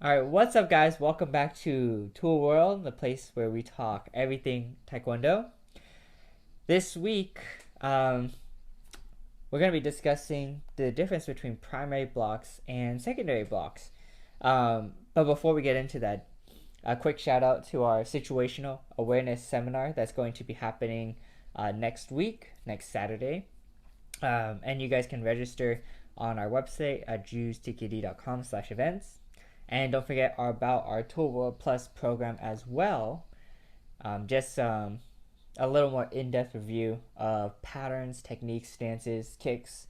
All right, what's up, guys? Welcome back to Tool World, the place where we talk everything Taekwondo. This week, we're going to be discussing the difference between primary blocks and secondary blocks. But before we get into that, a quick shout out to our situational awareness seminar that's going to be happening next week, next Saturday. And you guys can register on our website at jewstkd.com/events. And don't forget about our Tool World Plus program as well. Just a little more in-depth review of patterns, techniques, stances, kicks,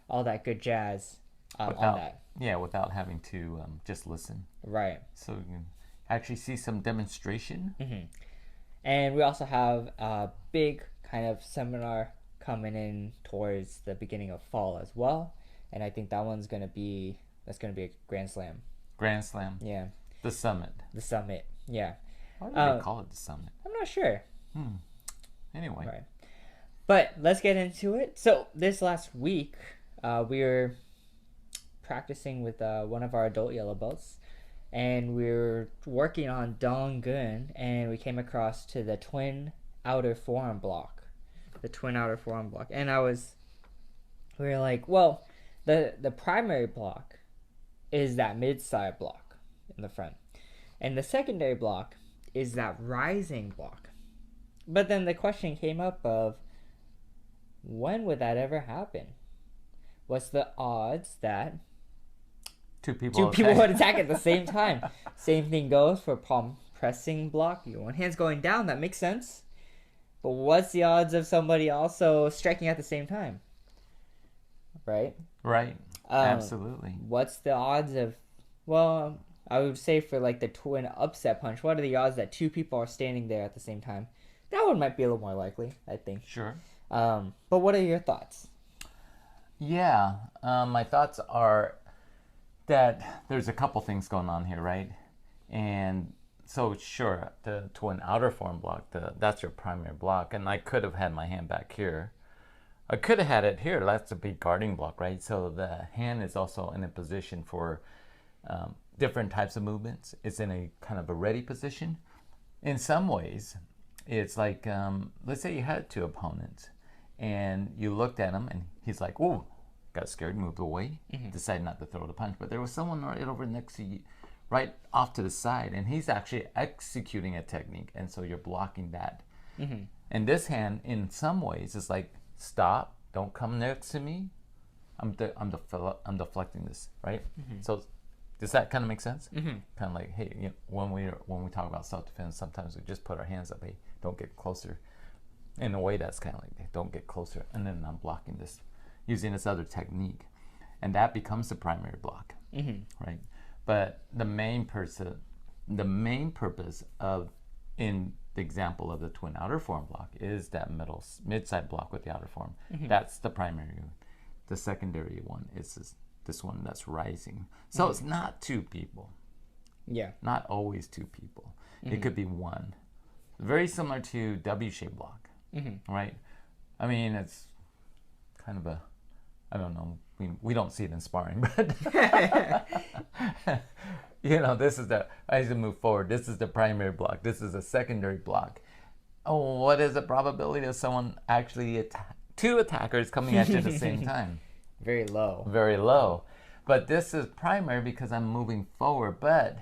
all that good jazz on that. Without having to just listen. Right. So you can actually see some demonstration. Mm-hmm. And we also have a big kind of seminar coming in towards the beginning of fall as well. And I think that's going to be a grand slam. Grand Slam. Yeah. The Summit. The summit. Yeah. Why do they call it the Summit? I'm not sure. Anyway. Right. But let's get into it. So this last week, we were practicing with one of our adult yellow belts, and we were working on Dong Gun, and we came across to the twin outer forearm block. And we were like, well, the primary block is that mid-side block in the front, and the secondary block is that rising block. But then the question came up of, when would that ever happen? What's the odds that two people would attack at the same time? Same thing goes for palm pressing block. Your one hand's going down, that makes sense. But what's the odds of somebody also striking at the same time? Right? Right. Absolutely. What's the odds of, well, I would say for like the twin upset punch, what are the odds that two people are standing there at the same time? That one might be a little more likely, I think. Sure. But what are your thoughts? Yeah. My thoughts are that there's a couple things going on here, right? And so, sure, the twin outer form block, that's your primary block. And I could have had my hand back here. I could have had it here. That's a big guarding block, right? So the hand is also in a position for different types of movements. It's in a kind of a ready position. In some ways, it's like, let's say you had two opponents and you looked at him and he's like, "Ooh," got scared, moved away, decided not to throw the punch. But there was someone right over next to you, right off to the side, and he's actually executing a technique. And so you're blocking that. And this hand, in some ways, is like, stop, don't come next to me. I'm deflecting this, right? So does that kind of make sense? Kind of like, hey, you know, when we talk about self-defense, sometimes we just put our hands up, hey, don't get closer. In a way, that's kind of like, hey, don't get closer. And then I'm blocking this, using this other technique. And that becomes the primary block, right? But the main purpose of, in the example of the twin outer form block, is that mid-side block with the outer form. That's the primary one. The secondary one is this one that's rising. So it's not two people. Yeah. Not always two people. It could be one. Very similar to W-shaped block, right? I mean, it's kind of a, I don't know, we don't see it in sparring, but you know, this is as you move forward, this is the primary block, this is a secondary block. Oh, what is the probability of someone actually two attackers coming at you at the same time? Very low. Very low. But this is primary because I'm moving forward, but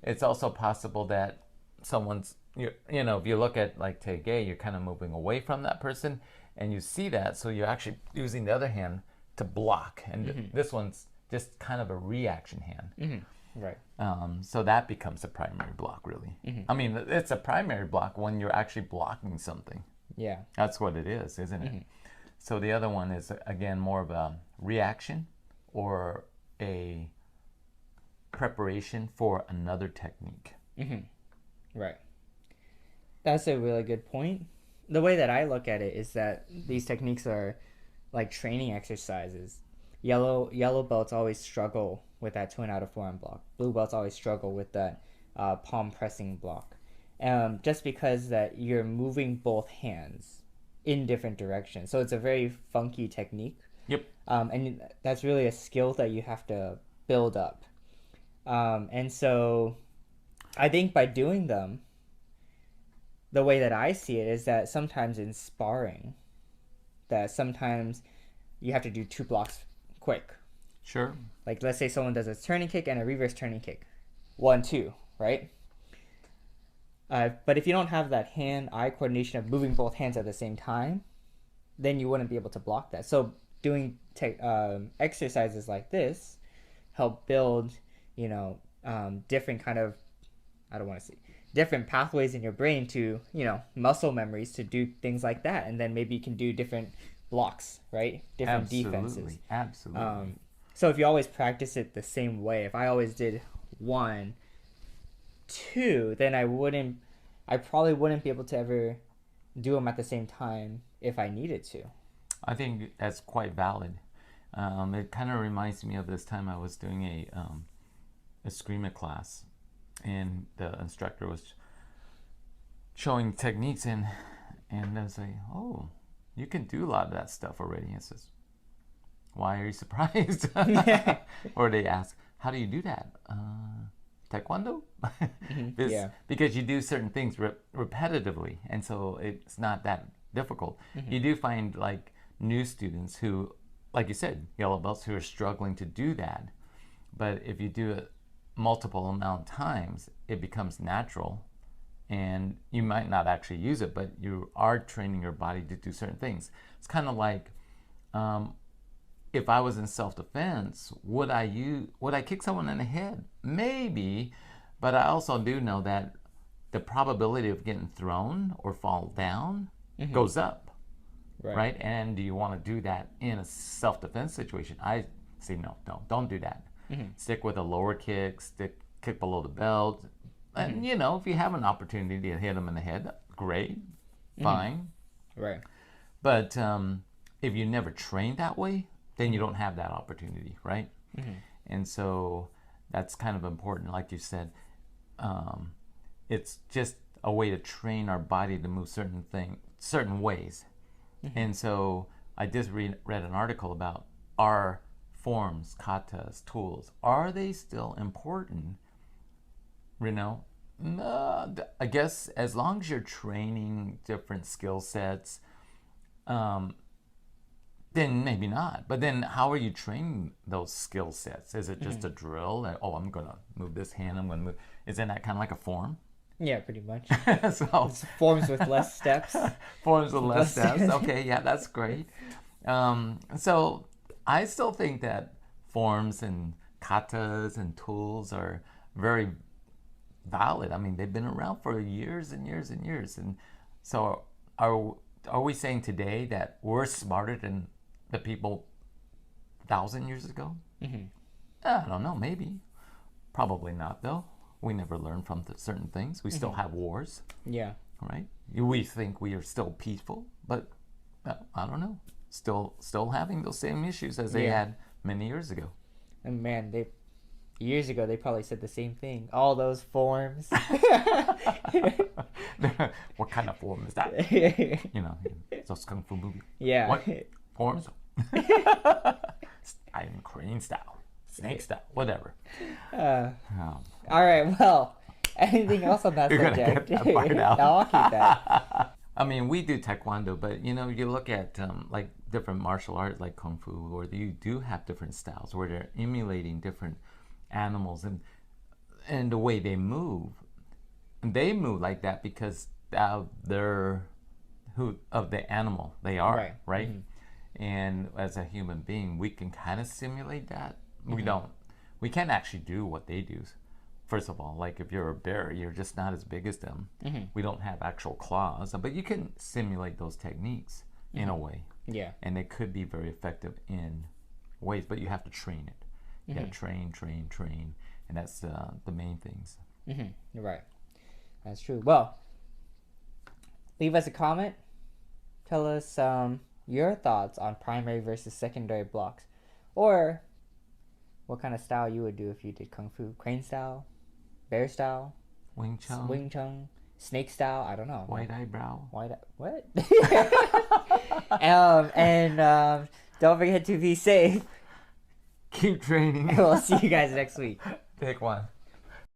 it's also possible that someone's, you know, if you look at like Taegye, you're kind of moving away from that person and you see that, so you're actually using the other hand to block, and this one's just kind of a reaction hand. Right. So that becomes a primary block, really. I mean, it's a primary block when you're actually blocking something. Yeah. That's what it is, isn't it? So the other one is, again, more of a reaction or a preparation for another technique. Right. That's a really good point. The way that I look at it is that these techniques are like training exercises. Yellow belts always struggle with that twin outer forearm block. Blue belts always struggle with that palm pressing block. Just because that you're moving both hands in different directions. So it's a very funky technique. Yep. And that's really a skill that you have to build up. And so I think by doing them, the way that I see it is that sometimes in sparring, that sometimes you have to do two blocks quick. Sure. Like let's say someone does a turning kick and a reverse turning kick, 1-2, right? But if you don't have that hand-eye coordination of moving both hands at the same time, then you wouldn't be able to block that. So doing exercises like this help build, different kind of, I don't want to say, different pathways in your brain to, muscle memories to do things like that. And then maybe you can do different blocks, right? Different defenses. Absolutely. So if you always practice it the same way, if I always did 1, 2, then I probably wouldn't be able to ever do them at the same time if I needed to. I think that's quite valid. It kind of reminds me of this time I was doing a eskrima class, and the instructor was showing techniques, and I was like, "Oh, you can do a lot of that stuff already." And says, "Why are you surprised?" Or they ask, "How do you do that?" Taekwondo. Yeah. Because you do certain things repetitively, and so it's not that difficult. You do find like new students who, like you said, yellow belts who are struggling to do that, but if you do it multiple amount of times, it becomes natural, and you might not actually use it, but you are training your body to do certain things. It's kind of like if I was in self-defense, would I kick someone in the head? Maybe, but I also do know that the probability of getting thrown or fall down goes up, right? And do you want to do that in a self-defense situation? I say no, don't do that. Stick with a lower kick, kick below the belt, and if you have an opportunity to hit them in the head, great, fine. Right. But if you never trained that way, then you don't have that opportunity, right? And so that's kind of important. Like you said, it's just a way to train our body to move certain ways. And so I just read an article about our forms, katas, tools. Are they still important? I guess as long as you're training different skill sets, then maybe not. But then how are you training those skill sets? Is it just a drill? Like, I'm going to move this hand, I'm going to move. Isn't that kind of like a form? Yeah, pretty much. So it's forms with less steps. Forms with less steps. Okay, yeah, that's great. So I still think that forms and katas and tools are very valid. I mean, they've been around for years and years and years. And so are we saying today that we're smarter than the people 1,000 years ago? I don't know, maybe. Probably not, though. We never learn from certain things. We still have wars. Yeah. Right? We think we are still peaceful, but I don't know. Still having those same issues as they had many years ago. And man, years ago they probably said the same thing. All those forms. What kind of form is that? Those kung fu movie. Yeah. What forms? I'm crane style, snake style, whatever. All right. Well, anything else on that You're subject? gonna get that part out. No, I'll keep that. I mean, we do taekwondo, but you look at like different martial arts like kung fu, where you do have different styles, where they're emulating different animals and the way they move. And they move like that because they're of the animal they are, right? And as a human being, we can kind of simulate that. We can't actually do what they do. First of all, like if you're a bear, you're just not as big as them. We don't have actual claws, but you can simulate those techniques in a way. Yeah. And they could be very effective in ways, but you have to train it. You got to train, and that's the main things. You're right. That's true. Well, leave us a comment. Tell us your thoughts on primary versus secondary blocks, or what kind of style you would do if you did kung fu. Crane style, bear style, Wing Chun, snake style. I don't know. white eyebrow. What? Don't forget to be safe. Keep training. We'll see you guys next week. Pick one.